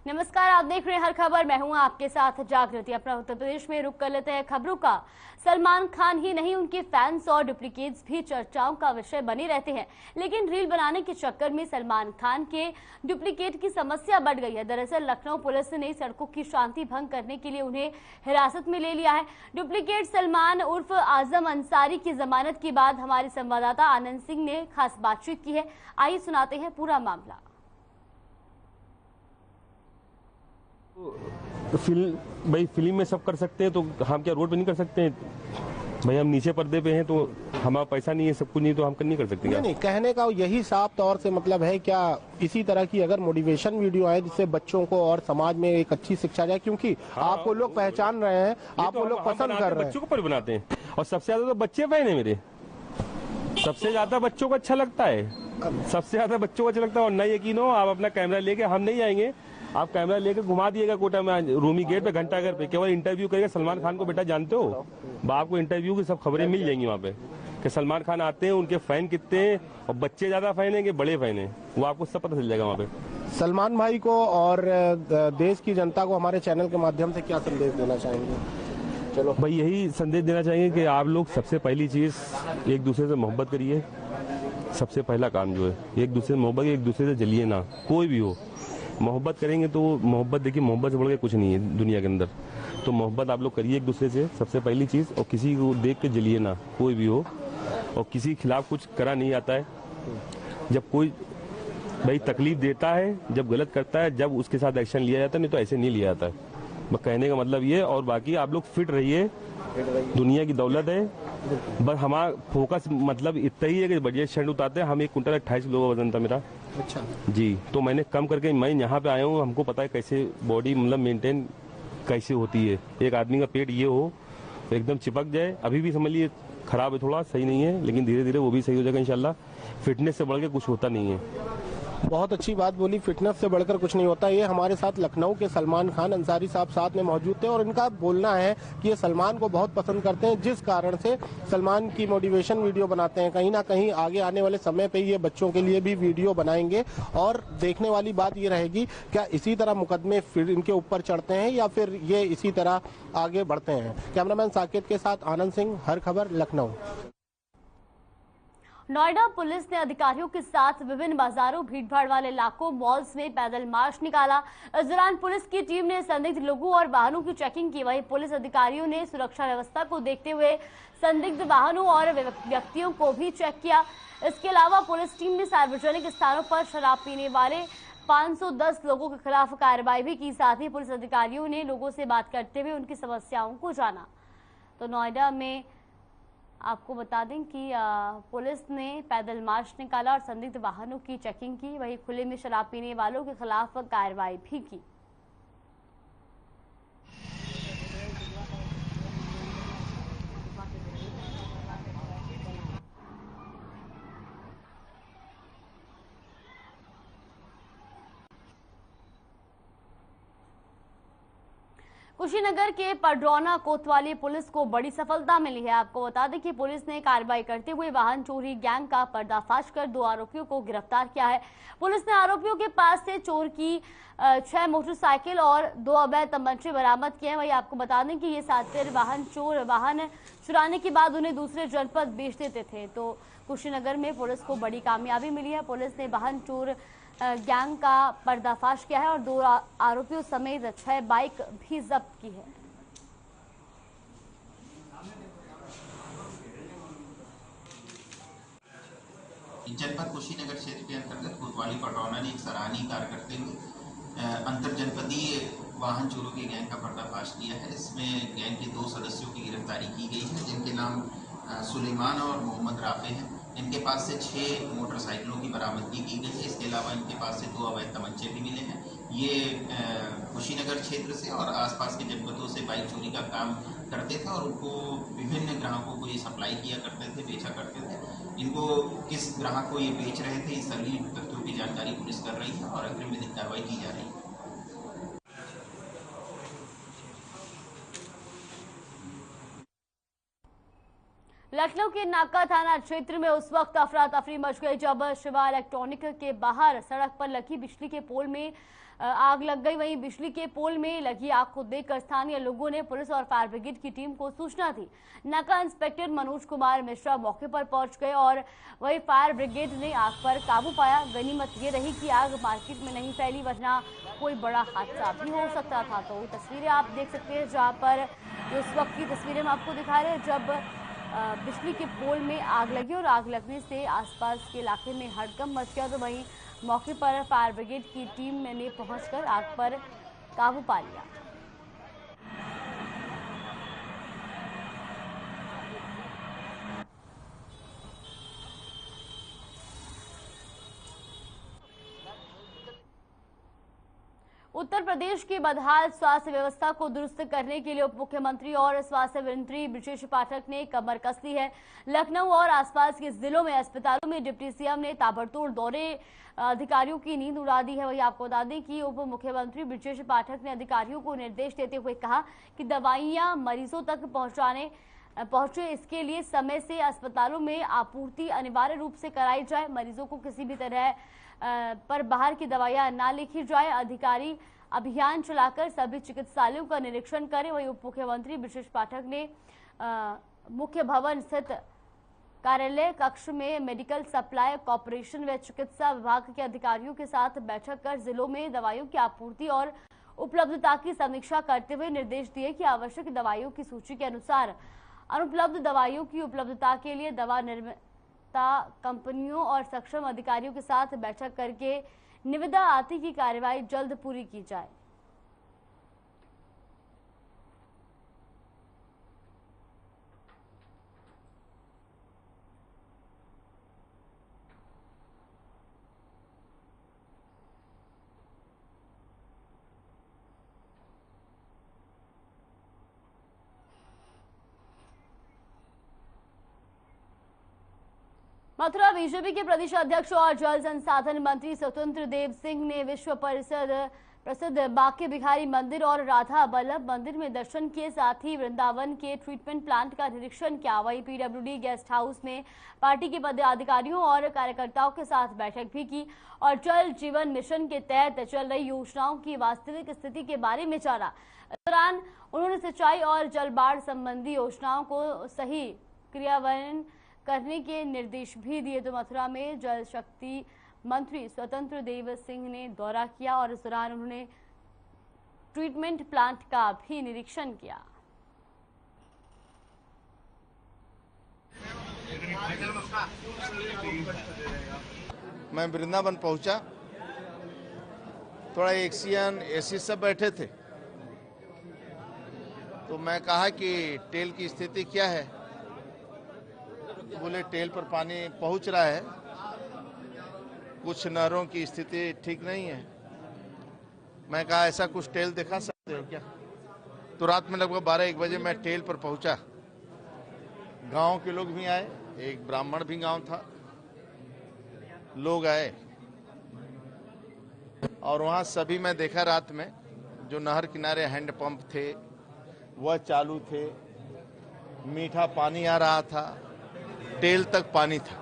नमस्कार, आप देख रहे हैं हर खबर। मैं हूं आपके साथ जागृति। अपना उत्तर प्रदेश में रुक कर लेते हैं खबरों का। सलमान खान ही नहीं, उनके फैंस और डुप्लीकेट्स भी चर्चाओं का विषय बने रहते हैं। लेकिन रील बनाने के चक्कर में सलमान खान के डुप्लीकेट की समस्या बढ़ गई है। दरअसल लखनऊ पुलिस ने सड़कों की शांति भंग करने के लिए उन्हें हिरासत में ले लिया है। डुप्लीकेट सलमान उर्फ आजम अंसारी की जमानत के बाद हमारे संवाददाता आनंद सिंह ने खास बातचीत की है। आइए सुनाते हैं पूरा मामला। फिल्म में सब कर सकते हैं तो हम क्या रोड पे नहीं कर सकते हैं? भाई हम नीचे पर्दे पे हैं तो हमारा पैसा नहीं है, सब कुछ नहीं, तो हम नहीं कर सकते। नहीं, कहने का यही साफ तौर से मतलब है क्या इसी तरह की अगर मोटिवेशन वीडियो आए जिससे बच्चों को और समाज में एक अच्छी शिक्षा जाए, क्योंकि आपको लोग पहचान रहे हैं, आपको लोग पसंद कर रहे हैं, बच्चों को पर बनाते हैं और सबसे ज्यादा तो बच्चे फैन है मेरे। सबसे ज्यादा बच्चों को अच्छा लगता है, सबसे ज्यादा बच्चों को अच्छा लगता है। और नहीं यकीन हो, आप अपना कैमरा लेके, हम नहीं आएंगे, आप कैमरा लेकर घुमा दिएगा कोटा में रूमी गेट पे घंटाघर पे, केवल इंटरव्यू करेगा सलमान खान को। बेटा जानते हो, आपको इंटरव्यू की सब खबरें मिल जाएंगी वहाँ पे कि सलमान खान आते हैं, उनके फैन कितने हैं और बच्चे ज्यादा फैन है कि बड़े फैन है, वो आपको सब पता चल जाएगा वहाँ पे। सलमान भाई को और देश की जनता को हमारे चैनल के माध्यम से क्या संदेश देना चाहेंगे? चलो भाई, यही संदेश देना चाहेंगे कि आप लोग सबसे पहली चीज एक दूसरे से मोहब्बत करिए। सबसे पहला काम जो है एक दूसरे से मोहब्बत, एक दूसरे से जलिए ना। कोई भी हो, मोहब्बत करेंगे तो मोहब्बत, देखिए मोहब्बत से बढ़ के कुछ नहीं है दुनिया के अंदर। तो मोहब्बत आप लोग करिए एक दूसरे से, सबसे पहली चीज। और किसी को देख के जलिए ना, कोई भी हो। और किसी के खिलाफ कुछ करा नहीं आता है। जब कोई भाई तकलीफ देता है, जब गलत करता है, जब उसके साथ एक्शन लिया जाता है, नहीं तो ऐसे नहीं लिया जाता है। बस कहने का मतलब ये। और बाकी आप लोग फिट रहिए, दुनिया की दौलत है। बस हमारा फोकस मतलब इतना ही है कि बजट स्टैंड उतारते हैं। हम 1 कुंटल 28 किलो का वजन था मेरा। अच्छा जी, तो मैंने कम करके मैं यहाँ पे आया हूँ। हमको पता है कैसे बॉडी मतलब मेंटेन कैसे होती है। एक आदमी का पेट ये हो एकदम चिपक जाए, अभी भी समझ लिए खराब है, थोड़ा सही नहीं है, लेकिन धीरे धीरे वो भी सही हो जाएगा इंशाल्लाह। फिटनेस से बढ़ के कुछ होता नहीं है। बहुत अच्छी बात बोली, फिटनेस से बढ़कर कुछ नहीं होता। ये हमारे साथ लखनऊ के सलमान खान अंसारी साहब साथ में मौजूद थे और इनका बोलना है कि ये सलमान को बहुत पसंद करते हैं, जिस कारण से सलमान की मोटिवेशन वीडियो बनाते हैं। कहीं ना कहीं आगे आने वाले समय पे ये बच्चों के लिए भी वीडियो बनाएंगे। और देखने वाली बात ये रहेगी, क्या इसी तरह मुकदमे फिर इनके ऊपर चढ़ते हैं या फिर ये इसी तरह आगे बढ़ते हैं। कैमरामैन साकेत के साथ आनंद सिंह, हर खबर, लखनऊ। नोएडा पुलिस ने अधिकारियों के साथ विभिन्न बाजारों, भीड़भाड़ वाले इलाकों, मॉल्स में पैदल मार्च निकाला। इस दौरान पुलिस की टीम ने संदिग्ध लोगों और वाहनों की चेकिंग की। वहीं पुलिस अधिकारियों ने सुरक्षा व्यवस्था को देखते हुए संदिग्ध वाहनों और व्यक्तियों को भी चेक किया। इसके अलावा पुलिस टीम ने सार्वजनिक स्थानों पर शराब पीने वाले 510 लोगों के खिलाफ कार्रवाई भी की। साथ ही पुलिस अधिकारियों ने लोगों से बात करते हुए उनकी समस्याओं को जाना। तो नोएडा में आपको बता दें कि पुलिस ने पैदल मार्च निकाला और संदिग्ध वाहनों की चेकिंग की। वहीं खुले में शराब पीने वालों के खिलाफ कार्रवाई भी की। कुशीनगर के पडरौना कोतवाली पुलिस को बड़ी सफलता मिली है। आपको बता दें कि पुलिस ने कार्रवाई करते हुए वाहन चोरी गैंग का पर्दाफाश कर 2 आरोपियों को गिरफ्तार किया है। पुलिस ने आरोपियों के पास से चोर की 6 मोटरसाइकिल और 2 अवैध तमंचे बरामद किए हैं। वहीं आपको बता दें कि ये सातिर वाहन चोर वाहन चुराने के बाद उन्हें दूसरे जनपद बेच देते थे। तो कुशीनगर में पुलिस को बड़ी कामयाबी मिली है। पुलिस ने वाहन चोर गैंग का पर्दाफाश किया है और 2 आरोपियों समेत 6 बाइक भी जब्त की है। जनपद कुशीनगर क्षेत्र के अंतर्गत कोतवाली पडरौना ने एक सराहनीय कार्य करते हुए अंतर जनपदीय वाहन चोरों की गैंग का पर्दाफाश किया है। इसमें गैंग के 2 सदस्यों की गिरफ्तारी की गई है, जिनके नाम सुलेमान और मोहम्मद राफे हैं। इनके पास से 6 मोटरसाइकिलों की बरामदगी की गई है। इसके अलावा इनके पास से 2 अवैध तमंचे भी मिले हैं। ये कुशीनगर क्षेत्र से और आसपास के जनपदों से बाइक चोरी का काम करते थे और उनको विभिन्न ग्राहकों को ये सप्लाई किया करते थे, बेचा करते थे। इनको किस ग्राहक को ये बेच रहे थे, इस सभी तथ्यों की जानकारी पुलिस कर रही है और अग्रिम विधिक कार्रवाई की जा रही है। लखनऊ के नाका थाना क्षेत्र में उस वक्त अफरा तफरी मच गई जब शिवा इलेक्ट्रॉनिक के बाहर सड़क पर लगी बिजली के पोल में आग लग गई। वहीं बिजली के पोल में लगी आग को देखकर स्थानीय लोगों ने पुलिस और फायर ब्रिगेड की टीम को सूचना दी। नाका इंस्पेक्टर मनोज कुमार मिश्रा मौके पर पहुंच गए और वही फायर ब्रिगेड ने आग पर काबू पाया। गनीमत ये रही कि आग मार्केट में नहीं फैली, वरना कोई बड़ा हादसा भी हो सकता था। तो तस्वीरें आप देख सकते हैं, जहां पर उस वक्त की तस्वीरें हम आपको दिखा रहे हैं जब बिजली के पोल में आग लगी और आग लगने से आसपास के इलाके में हड़कंप मच गया। तो वहीं मौके पर फायर ब्रिगेड की टीम ने पहुंचकर आग पर काबू पा लिया। उत्तर प्रदेश की बदहाल स्वास्थ्य व्यवस्था को दुरुस्त करने के लिए उप मुख्यमंत्री और स्वास्थ्य मंत्री ब्रजेश पाठक ने कमर कस ली है। लखनऊ और आसपास के जिलों में अस्पतालों में डिप्टी सीएम ने ताबड़तोड़ दौरे अधिकारियों की नींद उड़ा दी है। वही आपको बता दें कि उप मुख्यमंत्री ब्रजेश पाठक ने अधिकारियों को निर्देश देते हुए कहा कि दवाइयां मरीजों तक पहुंचे, इसके लिए समय से अस्पतालों में आपूर्ति अनिवार्य रूप से कराई जाए। मरीजों को किसी भी तरह पर बाहर की दवाइयां ना लिखी जाए। अधिकारी अभियान चलाकर सभी चिकित्सालयों का निरीक्षण करें। वही उप मुख्यमंत्री ब्रजेश पाठक ने मुख्य भवन स्थित कार्यालय कक्ष में मेडिकल सप्लाई कॉर्पोरेशन व चिकित्सा विभाग के अधिकारियों के साथ बैठक कर जिलों में दवाइयों की आपूर्ति और उपलब्धता की समीक्षा करते हुए निर्देश दिए कि आवश्यक दवाइयों की सूची के अनुसार अनुपलब्ध दवाइयों की उपलब्धता के लिए दवा निर्माता कंपनियों और सक्षम अधिकारियों के साथ बैठक करके निविदा आती की कार्यवाही जल्द पूरी की जाए। मथुरा बीजेपी के प्रदेश अध्यक्ष और जल संसाधन मंत्री स्वतंत्र देव सिंह ने विश्व प्रसिद्ध बांके बिहारी मंदिर और राधा बल्लभ मंदिर में दर्शन किए। साथ ही वृंदावन के ट्रीटमेंट प्लांट का निरीक्षण किया। वहीं पीडब्ल्यूडी गेस्ट हाउस में पार्टी के पदाधिकारियों और कार्यकर्ताओं के साथ बैठक भी की और जल जीवन मिशन के तहत चल रही योजनाओं की वास्तविक स्थिति के बारे में जाना। इस दौरान उन्होंने सिंचाई और जल बाढ़ संबंधी योजनाओं को सही क्रियान्वयन करने के निर्देश भी दिए। तो मथुरा में जल शक्ति मंत्री स्वतंत्र देव सिंह ने दौरा किया और इस दौरान उन्होंने ट्रीटमेंट प्लांट का भी निरीक्षण किया। मैं वृंदावन पहुंचा, थोड़ा एक्सियन एसी सब बैठे थे, तो मैं कहा कि टेल की स्थिति क्या है। बोले टेल पर पानी पहुंच रहा है, कुछ नहरों की स्थिति ठीक नहीं है। मैं कहा ऐसा कुछ टेल दिखा सकते हो क्या। तो रात में लगभग 12-1 बजे मैं टेल पर पहुंचा। गांव के लोग भी आए, एक ब्राह्मण भी गांव था, लोग आए और वहां सभी मैं देखा रात में जो नहर किनारे हैंडपंप थे वह चालू थे, मीठा पानी आ रहा था, टेल तक पानी था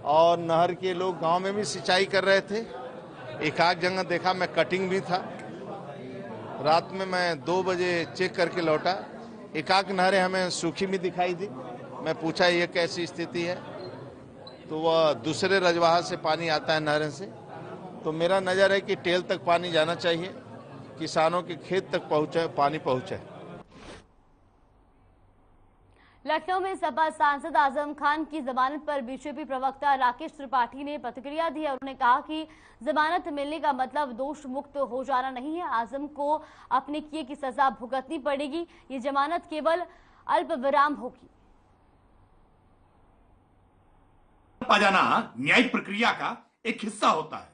और नहर के लोग गांव में भी सिंचाई कर रहे थे। एक आध जगह देखा मैं कटिंग भी था। रात में मैं 2 बजे चेक करके लौटा, एक आध नहरें हमें सूखी भी दिखाई दी। मैं पूछा ये कैसी स्थिति है, तो वह दूसरे रजवाहा से पानी आता है नहरें से। तो मेरा नजर है कि टेल तक पानी जाना चाहिए, किसानों के खेत तक पहुंचे, पानी पहुंचे। लखनऊ में सपा सांसद आजम खान की जमानत पर बीजेपी प्रवक्ता राकेश त्रिपाठी ने प्रतिक्रिया दी है। उन्होंने कहा कि जमानत मिलने का मतलब दोष मुक्त हो जाना नहीं है। आजम को अपने किए की सजा भुगतनी पड़ेगी। ये जमानत केवल अल्प विराम होगी। पा जाना न्यायिक प्रक्रिया का एक हिस्सा होता है।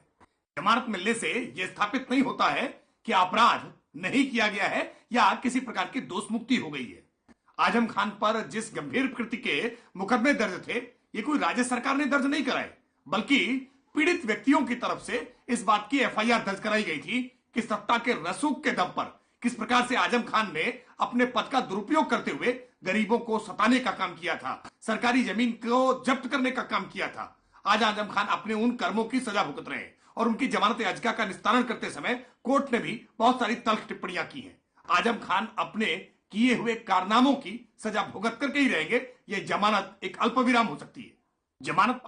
जमानत मिलने से यह स्थापित नहीं होता है कि अपराध नहीं किया गया है या किसी प्रकार की दोष मुक्ति हो गई है। आजम खान पर जिस गंभीर कृत्य के मुकदमे दर्ज थे, ये कोई राज्य सरकार ने दर्ज नहीं कराए, बल्कि पीड़ित व्यक्तियों की तरफ से इस बात की एफआईआर दर्ज कराई गई थी कि सत्ता के रसूख के दम पर किस प्रकार से आजम खान ने अपने पद का दुरुपयोग करते हुए गरीबों को सताने का काम किया था, सरकारी जमीन को जब्त करने का काम किया था। आज आजम खान अपने उन कर्मों की सजा भुगत रहे हैं। और उनकी जमानत याचिका का निस्तारण करते समय कोर्ट ने भी बहुत सारी तल्ख टिप्पणियां की हैं। आजम खान अपने किए हुए कारनामों की सजा भुगत करके ही रहेंगे। यह जमानत एक अल्पविराम हो सकती है। जमानत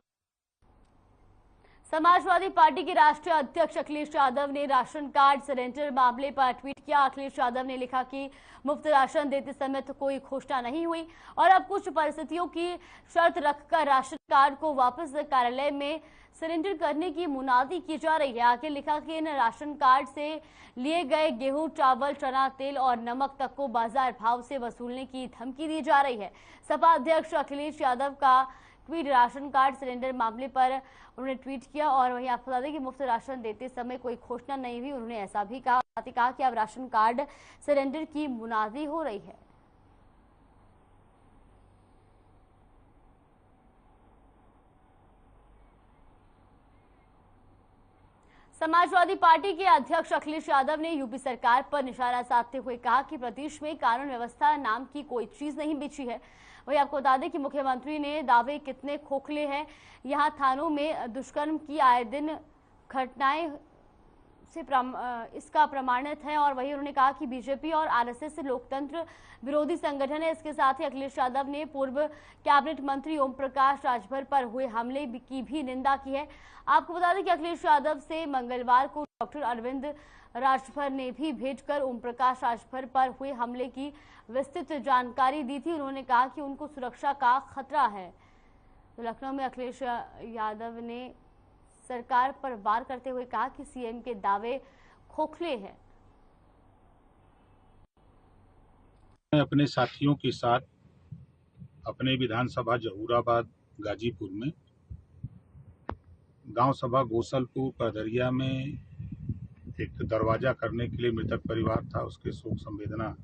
समाजवादी पार्टी के राष्ट्रीय अध्यक्ष अखिलेश यादव ने राशन कार्ड सरेंडर मामले पर ट्वीट किया। अखिलेश यादव ने लिखा कि मुफ्त राशन देते समय तो कोई घोषणा नहीं हुई और अब कुछ परिस्थितियों की शर्त रखकर राशन कार्ड को वापस कार्यालय में सरेंडर करने की मुनादी की जा रही है। आगे लिखा कि इन राशन कार्ड से लिए गए गेहूं, चावल, चना, तेल और नमक तक को बाजार भाव से वसूलने की धमकी दी जा रही है। सपा अध्यक्ष अखिलेश यादव का ट्वीट राशन कार्ड सिलेंडर मामले पर उन्होंने ट्वीट किया और वहीं आपको बता दें कि मुफ्त राशन देते समय कोई घोषणा नहीं हुई। उन्होंने ऐसा भी कहा कि अब राशन कार्ड सिलेंडर की मुनादी हो रही है। समाजवादी पार्टी के अध्यक्ष अखिलेश यादव ने यूपी सरकार पर निशाना साधते हुए कहा कि प्रदेश में कानून व्यवस्था नाम की कोई चीज नहीं बिछी है। वही आपको बता दें कि मुख्यमंत्री ने दावे कितने खोखले हैं। यहां थानों में दुष्कर्म की आए दिन घटनाएं से इसका प्रमाणित है। और वही उन्होंने कहा कि बीजेपी और आरएसएस लोकतंत्र विरोधी संगठन है। इसके साथ ही अखिलेश यादव ने पूर्व कैबिनेट मंत्री ओम प्रकाश राजभर पर हुए हमले की भी निंदा की है। आपको बता दें कि अखिलेश यादव से मंगलवार को डॉक्टर अरविंद राजभर ने भी भेंटकर ओम प्रकाश राजभर पर हुए हमले की विस्तृत जानकारी दी थी। उन्होंने कहा कि उनको सुरक्षा का खतरा है। तो लखनऊ में अखिलेश यादव ने सरकार पर वार करते हुए कहा कि सीएम के दावे खोखले हैं। मैं अपने साथियों के साथ अपने विधानसभा जहूराबाद गाजीपुर में गांव सभा गोसलपुर पदरिया में एक दरवाजा करने के लिए मृतक परिवार था, उसके शोक संवेदना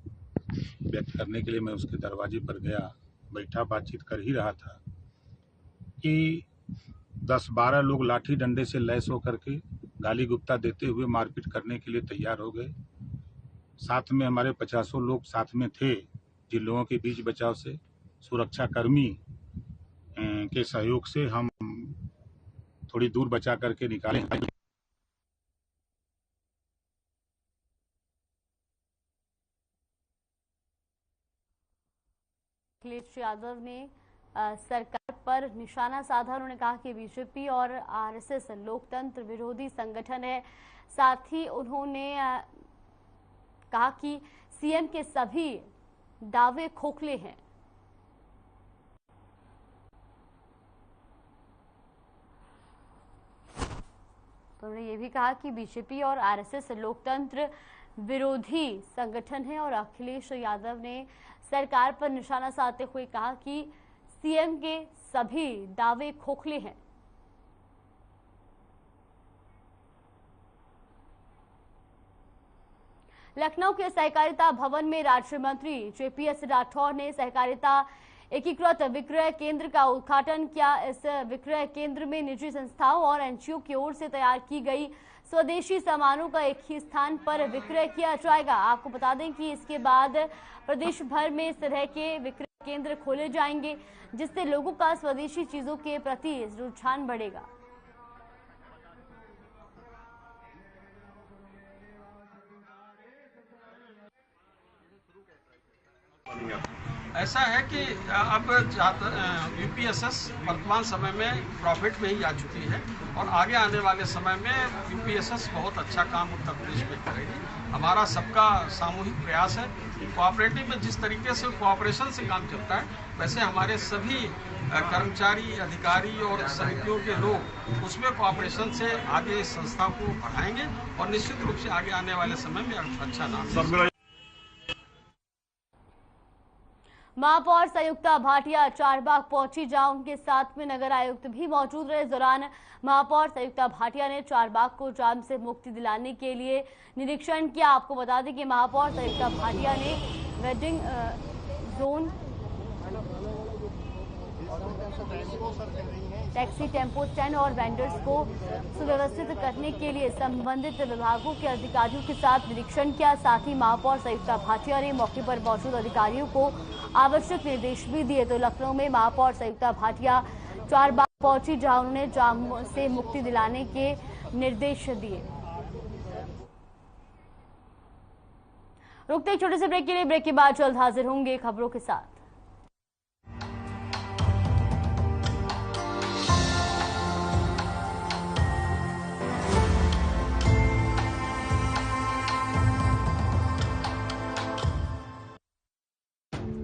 व्यक्त करने के लिए मैं उसके दरवाजे पर गया, बैठा बातचीत कर ही रहा था कि 10-12 लोग लाठी डंडे से लैस होकर के गाली गुप्ता देते हुए मारपीट करने के लिए तैयार हो गए। साथ में हमारे 50 लोग साथ में थे, जिन लोगों के बीच बचाव से सुरक्षा कर्मी के सहयोग से हम थोड़ी दूर बचा करके निकाले। अखिलेश यादव ने सरकार पर निशाना साधा। उन्होंने कहा कि बीजेपी और आरएसएस लोकतंत्र विरोधी संगठन है। साथ ही उन्होंने कहा कि सीएम के सभी दावे खोखले हैं। तो उन्होंने ये भी कहा कि बीजेपी और आरएसएस लोकतंत्र विरोधी संगठन है और अखिलेश यादव ने सरकार पर निशाना साधते हुए कहा कि सीएम के सभी दावे खोखले हैं। लखनऊ के सहकारिता भवन में राज्य मंत्री जेपीएस राठौर ने सहकारिता एकीकृत विक्रय केंद्र का उद्घाटन किया। इस विक्रय केंद्र में निजी संस्थाओं और एनजीओ की ओर से तैयार की गई स्वदेशी सामानों का एक ही स्थान पर विक्रय किया जाएगा। आपको बता दें कि इसके बाद प्रदेश भर में इस तरह के विक्रय केंद्र खोले जाएंगे, जिससे लोगों का स्वदेशी चीजों के प्रति रुझान बढ़ेगा। ऐसा है कि अब यूपीएसएस वर्तमान समय में प्रॉफिट में ही आ चुकी है और आगे आने वाले समय में यूपीएसएस बहुत अच्छा काम उत्तर प्रदेश में करेगी। हमारा सबका सामूहिक प्रयास है। कोऑपरेटिव में जिस तरीके से कोऑपरेशन से काम चलता है, वैसे हमारे सभी कर्मचारी, अधिकारी और समितियों के लोग उसमें कोऑपरेशन से आगे इस संस्था को बढ़ाएंगे और निश्चित रूप से आगे आने वाले समय में अच्छा नाम। महापौर संयुक्ता भाटिया चारबाग पहुंची, जहां उनके साथ में नगर आयुक्त भी मौजूद रहे। इस दौरान महापौर संयुक्ता भाटिया ने चारबाग को जाम से मुक्ति दिलाने के लिए निरीक्षण किया। आपको बता दें कि महापौर संयुक्ता भाटिया ने wedding zone, taxi, tempo stand और वेंडर्स को सुव्यवस्थित करने के लिए संबंधित विभागों के अधिकारियों के साथ निरीक्षण किया। साथ ही महापौर संयुक्ता भाटिया ने मौके पर मौजूद अधिकारियों को आवश्यक निर्देश भी दिए। तो लखनऊ में महापौर संयुक्ता भाटिया चारबाग पहुंची, जहां उन्होंने जाम से मुक्ति दिलाने के निर्देश दिए। रुकते एक छोटे से ब्रेक के लिए, ब्रेक के बाद जल्द हाजिर होंगे खबरों के साथ।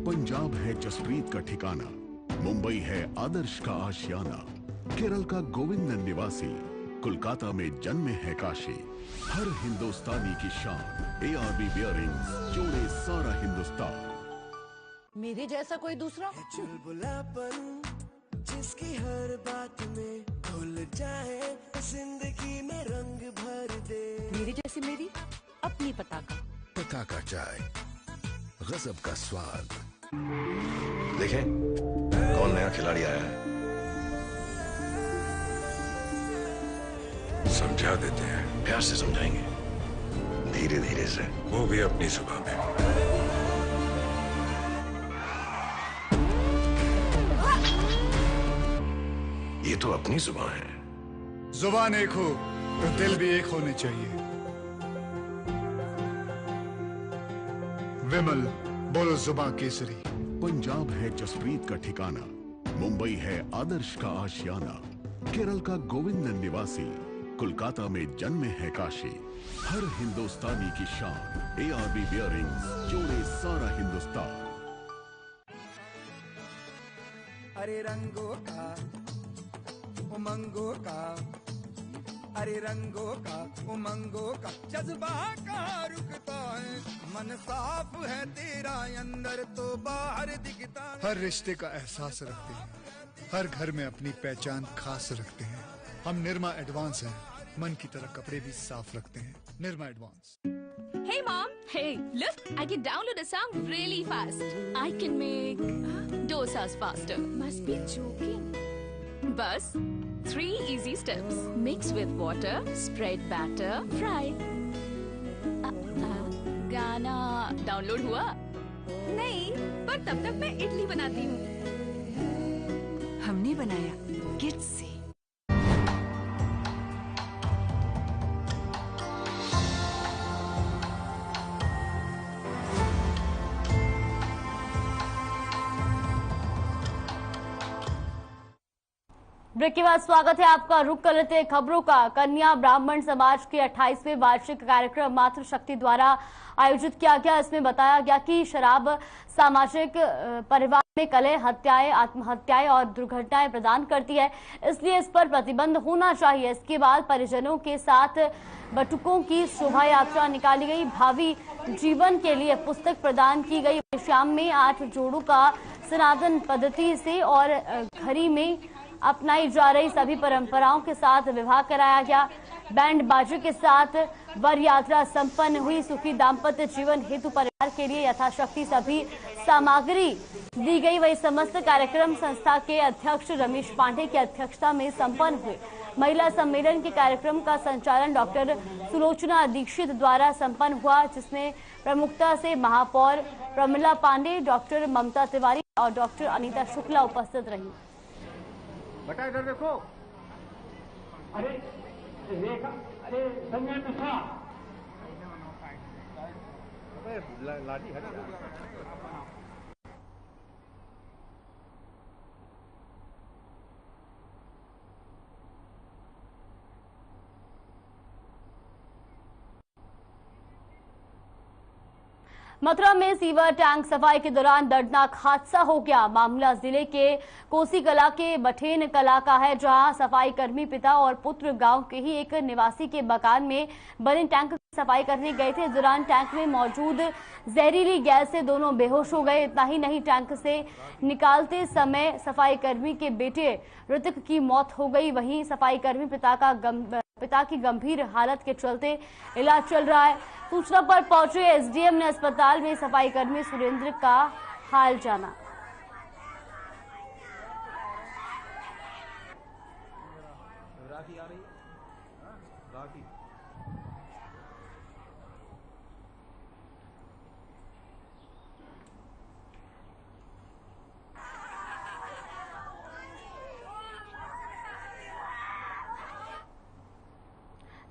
पंजाब है जसप्रीत का ठिकाना, मुंबई है आदर्श का आशियाना, केरल का गोविंद निवासी, कोलकाता में जन्मे है काशी। हर हिंदुस्तानी की शान, ARB बियरिंग्स जोड़े सारा हिंदुस्तान। मेरे जैसा कोई दूसरा चुलबुलापन जिसकी हर बात में घुल जाए, जिंदगी में रंग भर दे। मेरी जैसी मेरी अपनी पताका चाय, गजब का स्वाद। देखें कौन नया खिलाड़ी आया है, समझा देते हैं। प्यार से समझाएंगे, धीरे धीरे से, वो भी अपनी जुबान में। ये तो अपनी जुबान है। जुबान एक हो तो दिल भी एक होने चाहिए। विमल बोलो जुबान केसरी। पंजाब है जसप्रीत का ठिकाना, मुंबई है आदर्श का आशियाना, केरल का गोविंद निवासी, कोलकाता में जन्मे है काशी। हर हिंदुस्तानी की शान, ARB बियरिंग्स जोड़े सारा हिंदुस्तान। अरे रंगों का उमंगों का, अरे रंगों का उमंगों का जज्बा कहाँ रुकता है। मन साफ है तेरा अंदर तो बाहर दिखता है। हर रिश्ते का एहसास रखते हैं, हर घर में अपनी पहचान खास रखते हैं। हम निर्मा एडवांस हैं, मन की तरह कपड़े भी साफ रखते हैं। Nirma advance. Hey mom, hey, look, I can download a song really fast. I can make dosas faster. Must be joking. Bus, 3 easy steps. Mix with water, spread batter, fry. गाना डाउनलोड हुआ? नहीं, पर तब तक मैं इडली बनाती हूँ। हमने बनाया किड्स से। ब्रेक के बाद स्वागत है आपका। रुक कर लेते हैं खबरों का। कन्या ब्राह्मण समाज के 28वें वार्षिक कार्यक्रम मातृशक्ति द्वारा आयोजित किया गया। इसमें बताया गया कि शराब सामाजिक परिवार में कलह, हत्याएं, आत्महत्याएं और दुर्घटनाएं प्रदान करती है, इसलिए इस पर प्रतिबंध होना चाहिए। इसके बाद परिजनों के साथ बटुकों की शोभा यात्रा निकाली गई। भावी जीवन के लिए पुस्तक प्रदान की गई। शाम में 8 जोड़ों का सनातन पद्धति से और घरी में अपनाई जा रही सभी परंपराओं के साथ विवाह कराया गया। बैंड बाजे के साथ वर यात्रा संपन्न हुई। सुखी दाम्पत्य जीवन हेतु परिवार के लिए यथाशक्ति सभी सामग्री दी गई। वही समस्त कार्यक्रम संस्था के अध्यक्ष रमेश पांडे की अध्यक्षता में संपन्न हुए। महिला सम्मेलन के कार्यक्रम का संचालन डॉक्टर सुलोचना दीक्षित द्वारा संपन्न हुआ, जिसमें प्रमुखता से महापौर प्रमिला पांडे, डॉक्टर ममता तिवारी और डॉक्टर अनीता शुक्ला उपस्थित रही। बता इधर देखो। अरे रेखा, अरे संजय मिश्रा, लाठी हट जा। मथुरा में सीवर टैंक सफाई के दौरान दर्दनाक हादसा हो गया। मामला जिले के कोसी कला के बठेन कला का है, जहां सफाई कर्मी पिता और पुत्र गांव के ही एक निवासी के मकान में बने टैंक की सफाई करने गए थे। इस दौरान टैंक में मौजूद जहरीली गैस से दोनों बेहोश हो गए। इतना ही नहीं, टैंक से निकालते समय सफाई कर्मी के बेटे ऋतिक की मौत हो गई। वहीं सफाई कर्मी पिता की गंभीर हालत के चलते इलाज चल रहा है। सूचना पर पहुंचे SDM ने अस्पताल में सफाई कर्मी सुरेंद्र का हाल जाना।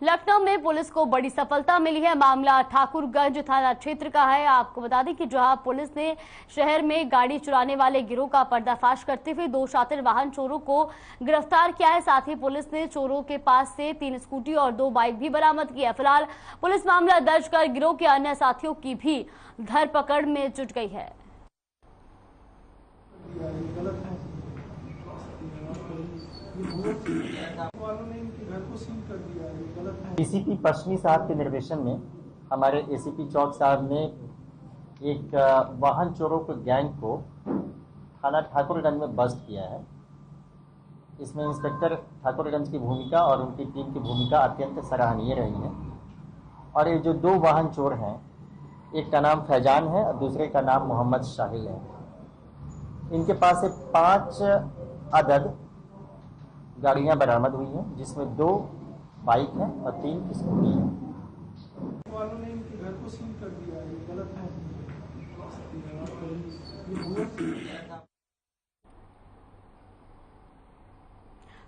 लखनऊ में पुलिस को बड़ी सफलता मिली है। मामला ठाकुरगंज थाना क्षेत्र का है। आपको बता दें कि जहां पुलिस ने शहर में गाड़ी चुराने वाले गिरोह का पर्दाफाश करते हुए 2 शातिर वाहन चोरों को गिरफ्तार किया है। साथ ही पुलिस ने चोरों के पास से 3 स्कूटी और 2 बाइक भी बरामद की है। फिलहाल पुलिस मामला दर्ज कर गिरोह के अन्य साथियों की भी धरपकड़ में जुट गई है। एसीपी पश्चिमी साहब के निर्देशन में हमारे एसीपी चौक साहब ने एक वाहन चोरों के गैंग को थाना ठाकुरगंज में बस्ट किया है। इसमें इंस्पेक्टर ठाकुरगंज की भूमिका और उनकी टीम की भूमिका अत्यंत सराहनीय रही है। और ये जो 2 वाहन चोर हैं, एक का नाम फैजान है और दूसरे का नाम मोहम्मद शाहिल है। इनके पास से 5 अदद गाड़ियां बरामद हुई हैं, जिसमें 2 बाइक है और 3 स्कूटी है। वालों ने इनके घर को सील कर दिया है, ये गलत है।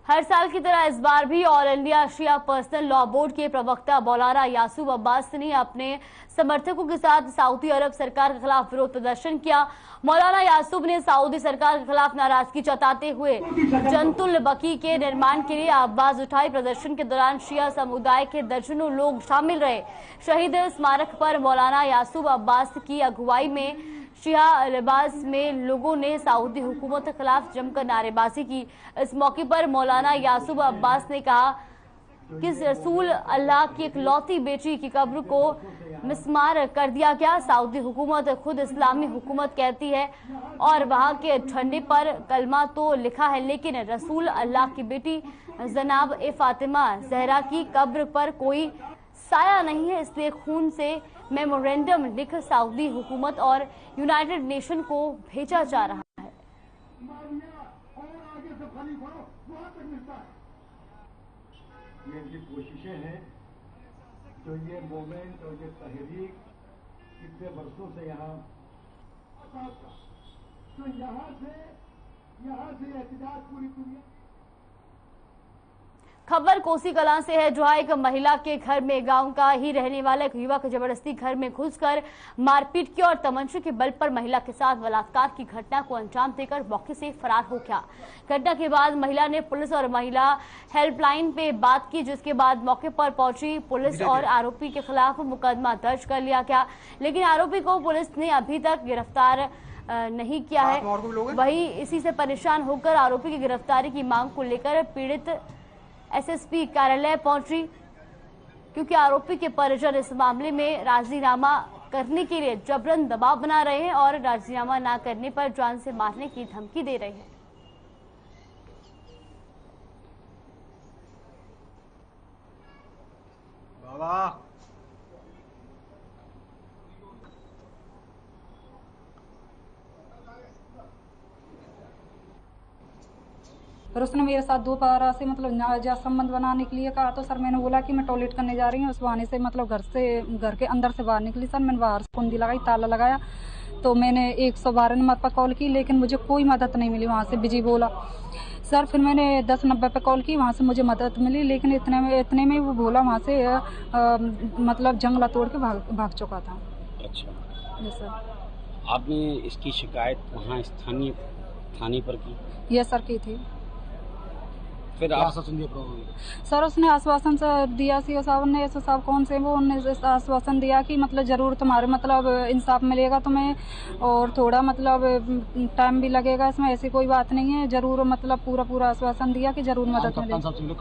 हर साल की तरह इस बार भी ऑल इंडिया शिया पर्सनल लॉ बोर्ड के प्रवक्ता मौलाना यासूब अब्बास ने अपने समर्थकों के साथ सऊदी अरब सरकार के खिलाफ विरोध प्रदर्शन किया। मौलाना यासूब ने सऊदी सरकार के खिलाफ नाराजगी जताते हुए जन्नतुल बकी के निर्माण के लिए आवाज उठाई। प्रदर्शन के दौरान शिया समुदाय के दर्जनों लोग शामिल रहे। शहीद स्मारक पर मौलाना यासूब अब्बास की अगुवाई में शिया लिबास में लोगों ने सऊदी हुकूमत के खिलाफ जमकर नारेबाजी की। इस मौके पर मौलाना यासूब अब्बास ने कहा कि रसूल अल्लाह की इकलौती बेटी की कब्र को मिस्मार कर दिया गया। सऊदी हुकूमत खुद इस्लामी हुकूमत कहती है और वहां के झंडे पर कलमा तो लिखा है, लेकिन रसूल अल्लाह की बेटी जनाब ए फातिमा जहरा की कब्र पर कोई साया नहीं है। इसलिए खून से मेमोरेंडम लिख सऊदी हुकूमत और यूनाइटेड नेशन को भेजा जा रहा है। ये इनकी कोशिशें हैं, तो ये मूवमेंट और ये तहरीक कितने वर्षों से यहाँ, तो यहाँ से एहतजाज पूरी दुनिया। खबर कोसी कलां से है, जहां एक महिला के घर में गांव का ही रहने वाला एक युवक जबरदस्ती घर में घुसकर मारपीट की और तमंचे के बल पर महिला के साथ बलात्कार की घटना को अंजाम देकर मौके से फरार हो गया। घटना के बाद महिला ने पुलिस और महिला हेल्पलाइन पे बात की, जिसके बाद मौके पर पहुंची पुलिस और आरोपी के खिलाफ मुकदमा दर्ज कर लिया गया। लेकिन आरोपी को पुलिस ने अभी तक गिरफ्तार नहीं किया है। वही इसी से परेशान होकर आरोपी की गिरफ्तारी की मांग को लेकर पीड़ित एसएसपी कार्यालय पहुंची, क्योंकि आरोपी के परिजन इस मामले में राजीनामा करने के लिए जबरन दबाव बना रहे हैं और राजीनामा न करने पर जान से मारने की धमकी दे रहे हैं। बाबा फिर उसने मेरे साथ दोबारा से मतलब नाजायज संबंध बनाने के लिए कहा। तो सर मैंने बोला कि मैं टॉयलेट करने जा रही हूँ। उस बहाने से मतलब घर के अंदर से बाहर निकली। सर मैंने बाहर से कुंडी लगाई, ताला लगाया, तो मैंने 112 नंबर पर कॉल की, लेकिन मुझे कोई मदद नहीं मिली। वहाँ से बिजी बोला। सर फिर मैंने 1090 पे कॉल की, वहाँ से मुझे मदद मिली, लेकिन इतने में वो बोला वहाँ से मतलब जंगला तोड़ के भाग चुका था। अच्छा यस सर। आपने इसकी शिकायत वहाँ स्थानीय थाने पर की? यस सर की थी। फिर आश्वासन दिया सर उसने आश्वासन दिया, सीओ साहब ने, एसओ साहब कौन से, वो उन्होंने आश्वासन दिया कि मतलब जरूर तुम्हारे मतलब इंसाफ मिलेगा तुम्हें और थोड़ा मतलब टाइम भी लगेगा इसमें, ऐसी कोई बात नहीं है, जरूर मतलब पूरा आश्वासन दिया कि जरूर मदद मिलेगी।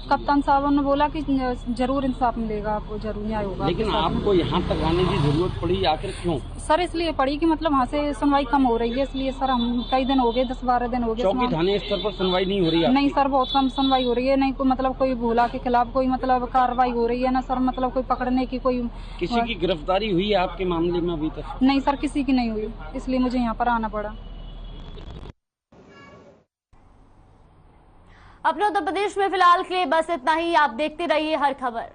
कप्तान साहब ने बोला कि जरूर इंसाफ मिलेगा, आपको जरूर न्याय होगा। लेकिन आपको यहाँ तक आने की जरूरत पड़ी आखिर क्यों? सर इसलिए पड़ी कि मतलब वहाँ से सुनवाई कम हो रही है, इसलिए सर हम कई दिन हो गए, 10-12 दिन हो गए। चौकी थाने स्तर पर सुनवाई नहीं हो रही है? नहीं सर, बहुत कम सुनवाई हो रही है। नहीं कोई मतलब कोई भोला के खिलाफ कोई मतलब कार्रवाई हो रही है ना सर, मतलब कोई पकड़ने की कोई। किसी की गिरफ्तारी हुई है आपके मामले में अभी तक? नहीं सर, किसी की नहीं हुई, इसलिए मुझे यहाँ पर आना पड़ा। अपने उत्तर प्रदेश में फिलहाल के लिए बस इतना ही। आप देखते रहिए हर खबर।